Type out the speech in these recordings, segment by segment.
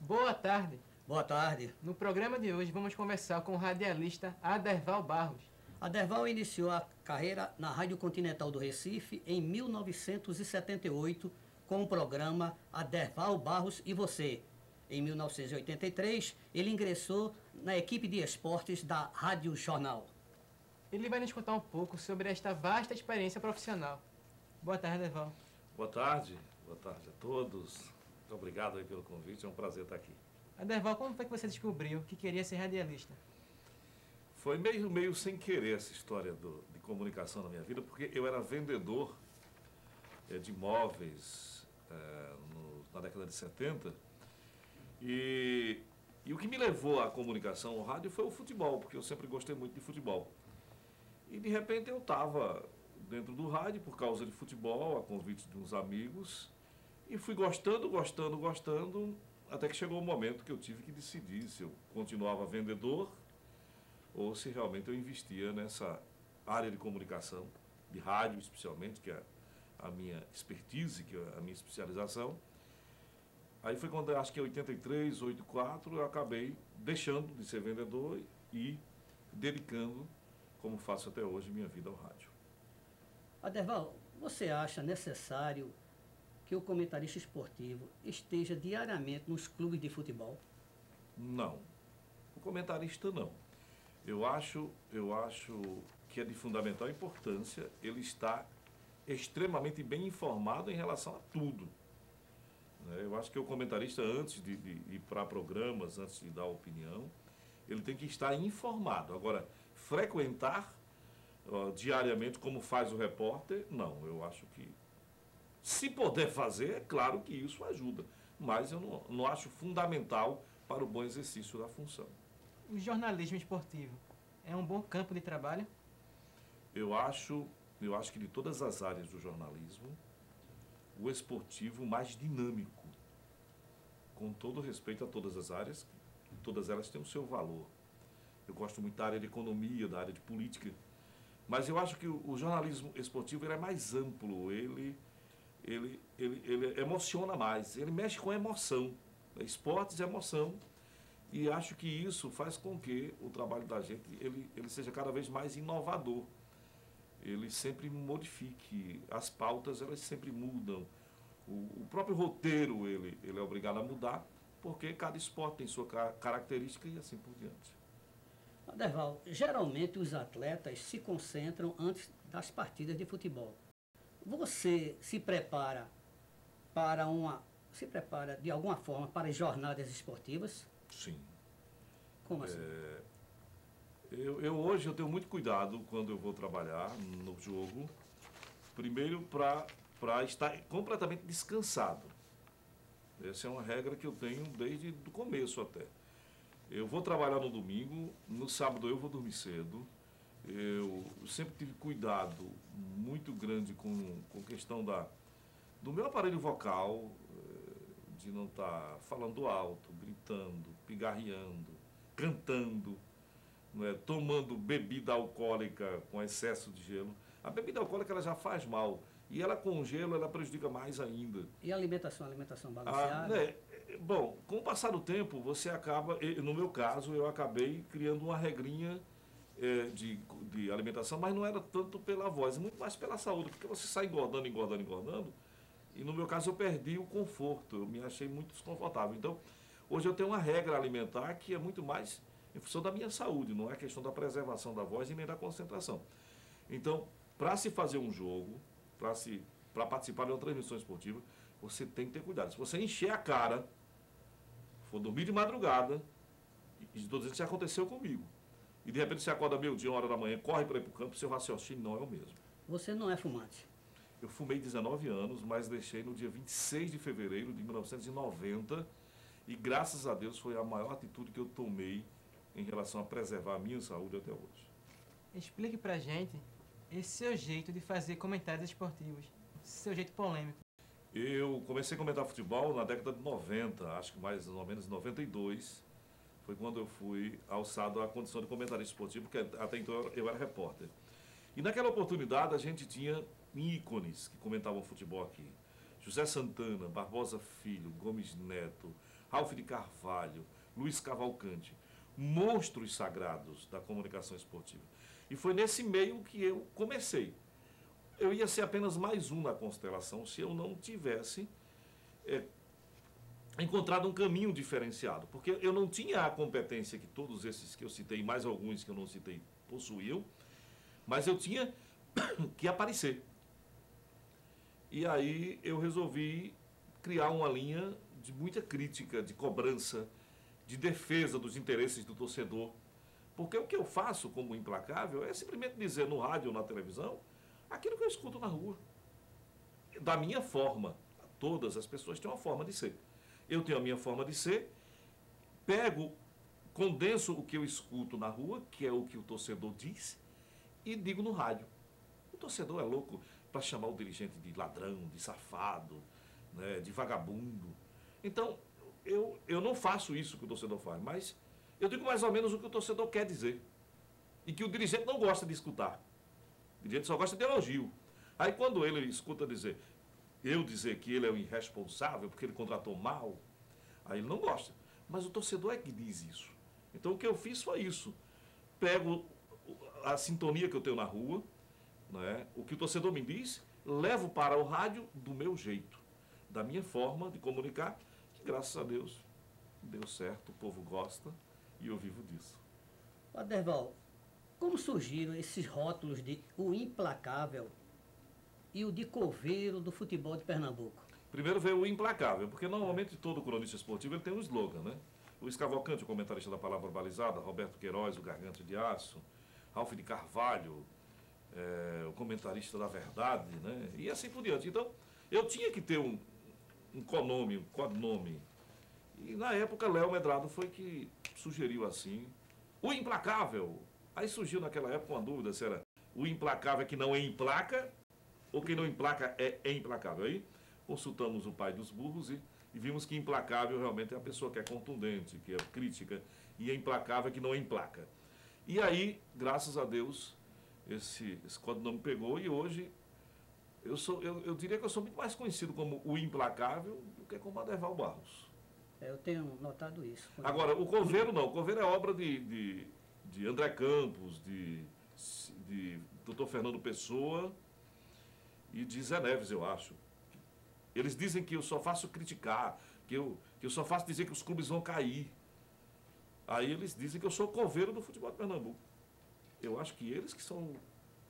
Boa tarde. Boa tarde. No programa de hoje vamos conversar com o radialista Aderval Barros. Aderval iniciou a carreira na Rádio Continental do Recife em 1978 com o programa Aderval Barros e Você. Em 1983, ele ingressou na equipe de esportes da Rádio Jornal. Ele vai nos contar um pouco sobre esta vasta experiência profissional. Boa tarde, Aderval. Boa tarde a todos. Muito obrigado aí pelo convite, é um prazer estar aqui. Aderval, como foi que você descobriu que queria ser radialista? Foi meio sem querer essa história de comunicação na minha vida, porque eu era vendedor de imóveis na década de 70 e o que me levou à comunicação, ao rádio, foi o futebol, porque eu sempre gostei muito de futebol. E de repente eu estava dentro do rádio por causa de futebol, a convite de uns amigos, e fui gostando, até que chegou o momento que eu tive que decidir se eu continuava vendedor ou se realmente eu investia nessa área de comunicação, de rádio especialmente, que é a minha expertise, que é a minha especialização. Aí foi quando, acho que em 83, 84, eu acabei deixando de ser vendedor e dedicando, como faço até hoje, minha vida ao rádio. Aderval, você acha necessário que o comentarista esportivo esteja diariamente nos clubes de futebol? Não. O comentarista não. Eu acho que é de fundamental importância ele estar extremamente bem informado em relação a tudo. Eu acho que o comentarista, antes de ir para programas, antes de dar opinião, ele tem que estar informado. Agora, frequentar diariamente, como faz o repórter, não. Eu acho que, se puder fazer, é claro que isso ajuda. Mas eu não acho fundamental para o bom exercício da função. O jornalismo esportivo é um bom campo de trabalho? Eu acho que de todas as áreas do jornalismo, o esportivo mais dinâmico, com todo respeito a todas as áreas, todas elas têm o seu valor. Eu gosto muito da área de economia, da área de política, mas eu acho que o jornalismo esportivo ele é mais amplo, ele emociona mais, ele mexe com a emoção. Esportes é emoção, e acho que isso faz com que o trabalho da gente ele seja cada vez mais inovador. Ele sempre modifique, as pautas elas sempre mudam, o próprio roteiro ele é obrigado a mudar, porque cada esporte tem sua característica e assim por diante. Aderval, geralmente os atletas se concentram antes das partidas de futebol. Você se prepara de alguma forma para as jornadas esportivas? Sim. Como assim? Hoje eu tenho muito cuidado quando eu vou trabalhar no jogo, primeiro para estar completamente descansado. Essa é uma regra que eu tenho desde o começo até. Eu vou trabalhar no domingo, no sábado eu vou dormir cedo. Eu sempre tive cuidado muito grande com questão do meu aparelho vocal, de não estar falando alto, gritando, pigarreando, cantando, tomando bebida alcoólica com excesso de gelo. A bebida alcoólica ela já faz mal e ela com gelo ela prejudica mais ainda. E a alimentação balanceada? Bom, com o passar do tempo você acaba, no meu caso eu acabei criando uma regrinha de alimentação, mas não era tanto pela voz, muito mais pela saúde, porque você sai engordando, e no meu caso eu perdi o conforto, eu me achei muito desconfortável. Então, hoje eu tenho uma regra alimentar que é muito mais em função da minha saúde, não é questão da preservação da voz e nem da concentração. Então, para se fazer um jogo, para participar de uma transmissão esportiva, você tem que ter cuidado. Se você encher a cara, for dormir de madrugada, e estou dizendo que isso aconteceu comigo, e de repente você acorda meio-dia, 1 hora da manhã, corre para ir para o campo, seu raciocínio não é o mesmo. Você não é fumante? Eu fumei 19 anos, mas deixei no dia 26 de fevereiro de 1990 e graças a Deus foi a maior atitude que eu tomei em relação a preservar a minha saúde até hoje. Explique pra gente esse seu jeito de fazer comentários esportivos, seu jeito polêmico. Eu comecei a comentar futebol na década de 90, acho que mais ou menos 92, foi quando eu fui alçado à condição de comentarista esportivo, porque até então eu era repórter. E naquela oportunidade a gente tinha ícones que comentavam futebol aqui. José Santana, Barbosa Filho, Gomes Neto, Ralph de Carvalho, Luiz Cavalcante, monstros sagrados da comunicação esportiva. E foi nesse meio que eu comecei. Eu ia ser apenas mais um na constelação se eu não tivesse encontrado um caminho diferenciado, porque eu não tinha a competência que todos esses que eu citei, mais alguns que eu não citei, possuíam, mas eu tinha que aparecer. E aí eu resolvi criar uma linha de muita crítica, de cobrança, de defesa dos interesses do torcedor. Porque o que eu faço como implacável é simplesmente dizer no rádio ou na televisão aquilo que eu escuto na rua. Da minha forma. Todas as pessoas têm uma forma de ser. Eu tenho a minha forma de ser, pego, condenso o que eu escuto na rua, que é o que o torcedor diz, e digo no rádio. O torcedor é louco para chamar o dirigente de ladrão, de safado, né, de vagabundo. Então, eu não faço isso que o torcedor faz, mas eu digo mais ou menos o que o torcedor quer dizer. E que o dirigente não gosta de escutar. O dirigente só gosta de elogio. Aí quando ele escuta eu dizer que ele é o irresponsável porque ele contratou mal, aí ele não gosta. Mas o torcedor é que diz isso. Então o que eu fiz foi isso. Pego a sintonia que eu tenho na rua, né, o que o torcedor me diz, levo para o rádio do meu jeito, da minha forma de comunicar, que graças a Deus deu certo, o povo gosta e eu vivo disso. Aderval, como surgiram esses rótulos de o implacável e o de coveiro do futebol de Pernambuco? Primeiro veio o implacável, porque normalmente todo cronista esportivo ele tem um slogan, né? Luiz Cavalcante, o comentarista da Palavra Balizada, Roberto Queiroz, o Garganta de Aço, Ralph de Carvalho, o comentarista da Verdade, né? E assim por diante. Então, eu tinha que ter um codnome. E na época, Léo Medrado foi que sugeriu assim, o implacável. Aí surgiu naquela época uma dúvida se era o implacável que não emplaca ou quem não emplaca é implacável. Aí consultamos o pai dos burros e vimos que implacável realmente é a pessoa que é contundente, que é crítica, e é implacável que não emplaca. E aí, graças a Deus, esse codinome pegou e hoje eu diria que eu sou muito mais conhecido como o implacável do que como Aderval Barros. Eu tenho notado isso. Agora, o coveiro não. O coveiro é obra de André Campos, de Dr. Fernando Pessoa e de Zé Neves, eu acho. Eles dizem que eu só faço criticar, que eu só faço dizer que os clubes vão cair. Aí eles dizem que eu sou coveiro do futebol de Pernambuco. Eu acho que eles que são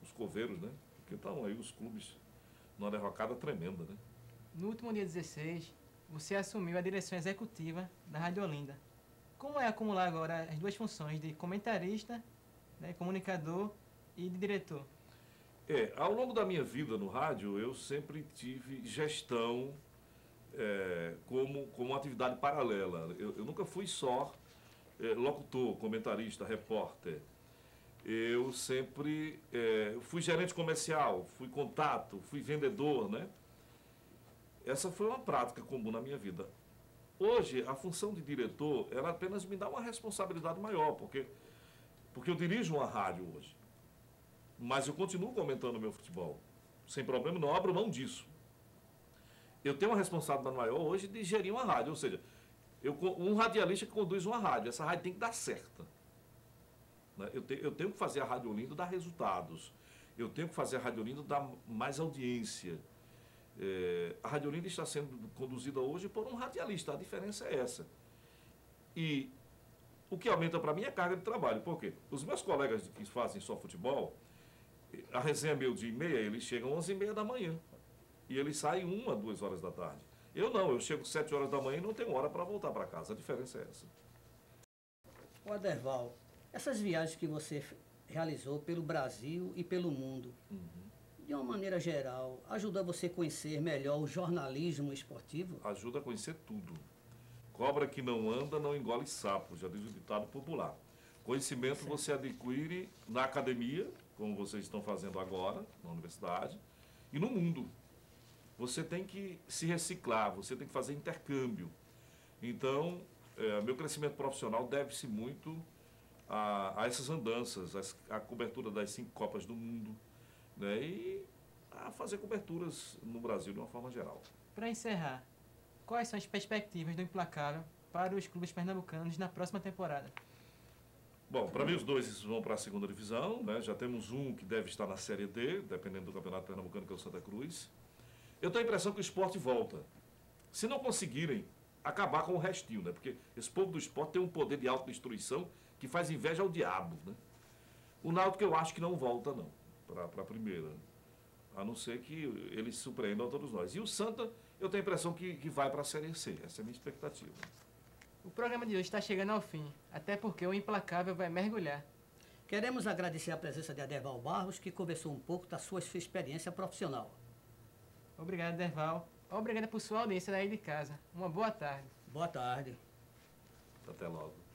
os coveiros, né? Porque estão aí os clubes numa derrocada tremenda, né? No último dia 16, você assumiu a direção executiva da Rádio Olinda. Como é acumular agora as duas funções de comentarista, né, comunicador e de diretor? Ao longo da minha vida no rádio, eu sempre tive gestão como uma atividade paralela. Eu nunca fui só locutor, comentarista, repórter. Eu sempre fui gerente comercial, fui contato, fui vendedor, né? Essa foi uma prática comum na minha vida. Hoje, a função de diretor, ela apenas me dá uma responsabilidade maior, porque eu dirijo uma rádio hoje. Mas eu continuo comentando o meu futebol. Sem problema, não abro mão disso. Eu tenho uma responsabilidade maior hoje de gerir uma rádio, ou seja, um radialista que conduz uma rádio, essa rádio tem que dar certa. Eu tenho que fazer a Rádio Olinda dar resultados. Eu tenho que fazer a Rádio Olinda dar mais audiência. A Rádio Olinda está sendo conduzida hoje por um radialista, a diferença é essa. E o que aumenta para mim é a carga de trabalho. Por quê? Os meus colegas que fazem só futebol, a resenha é meio-dia e meia, eles chegam 11h30 da manhã. E eles saem 1, 2 horas da tarde. Eu não, eu chego 7 horas da manhã e não tenho hora para voltar para casa. A diferença é essa. O Aderval, essas viagens que você realizou pelo Brasil e pelo mundo, de uma maneira geral, ajuda você a conhecer melhor o jornalismo esportivo? Ajuda a conhecer tudo. Cobra que não anda, não engole sapo, já diz o ditado popular. Conhecimento você adquire na academia, como vocês estão fazendo agora, na universidade, e no mundo. Você tem que se reciclar, você tem que fazer intercâmbio. Então, meu crescimento profissional deve-se muito a essas andanças, a cobertura das 5 Copas do Mundo, né, e a fazer coberturas no Brasil de uma forma geral. Para encerrar, quais são as perspectivas do Implacável para os clubes pernambucanos na próxima temporada? Bom, para mim os dois vão para a segunda divisão, né? Já temos um que deve estar na Série D, dependendo do Campeonato Pernambucano, que é o Santa Cruz. Eu tenho a impressão que o esporte volta. Se não conseguirem acabar com o restinho, né? Porque esse povo do esporte tem um poder de autodestruição que faz inveja ao diabo, né? O Náutico eu acho que não volta, não, para a primeira. A não ser que eles surpreendam a todos nós. E o Santa, eu tenho a impressão que vai para a Série C. Essa é a minha expectativa. O programa de hoje está chegando ao fim, até porque o Implacável vai mergulhar. Queremos agradecer a presença de Aderval Barros, que conversou um pouco da sua experiência profissional. Obrigado, Derval. Obrigado por sua audiência daí de casa. Uma boa tarde. Boa tarde. Até logo.